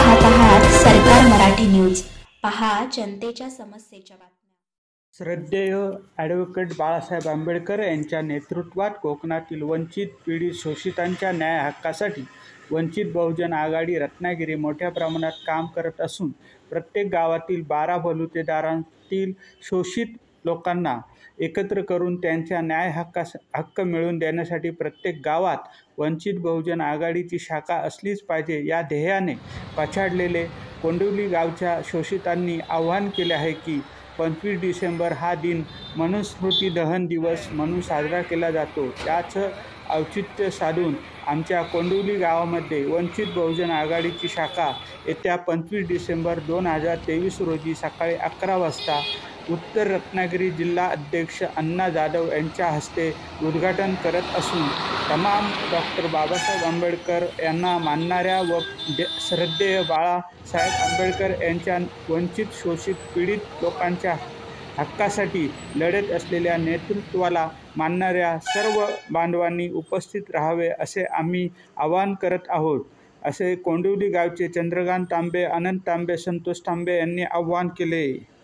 पाहत आहात सरकार मराठी न्यूज. पहा जनतेच्या समस्येच्या बातम्या. श्रद्धेय ॲडव्होकेट बाळासाहेब आंबेडकर यांच्या नेतृत्वात कोकणातील वंचित पीडित शोषितांच्या न्याय हक्कासाठी वंचित बहुजन आघाडी रत्नागिरी मोठ्या प्रमाणात काम करत असून प्रत्येक गावातील 12 बलुतेदारांतील शोषित लोकांना एकत्र करून त्यांच्या न्याय हक्क मिळवून देण्यासाठी प्रत्येक गावात वंचित बहुजन आघाडीची शाखा असलीच पाहिजे या ध्येयाने पछाडलेले कोंडिवली गावच्या शोषितांनी आवाहन केले आहे की 25 डिसेंबर हा दिन मनुस्मृती दहन दिवस म्हणून साजरा केला जातो. त्याचं औचित्य साधून आमच्या कोंडिवली गावामध्ये वंचित बहुजन आघाडीची शाखा येत्या 25 डिसेंबर 2023 रोजी सकाळी 11 वाजता उत्तर रत्नागिरी जिल्हा अध्यक्ष अण्णा जाधव यांच्या हस्ते उद्घाटन करत असून तमाम डॉक्टर बाबासाहेब आंबेडकर यांना मानणाऱ्या व श्रद्धेय बाळासाहेब आंबेडकर यांच्या वंचित शोषित पीडित लोकांच्या हक्कासाठी लढत असलेल्या नेतृत्वाला मानणाऱ्या सर्व बांधवांनी उपस्थित राहावे असे आम्ही आवाहन करत आहोत, असे कोंडिवली गावचे चंद्रकांत तांबे, अनंत तांबे, संतोष तांबे यांनी आवाहन केले.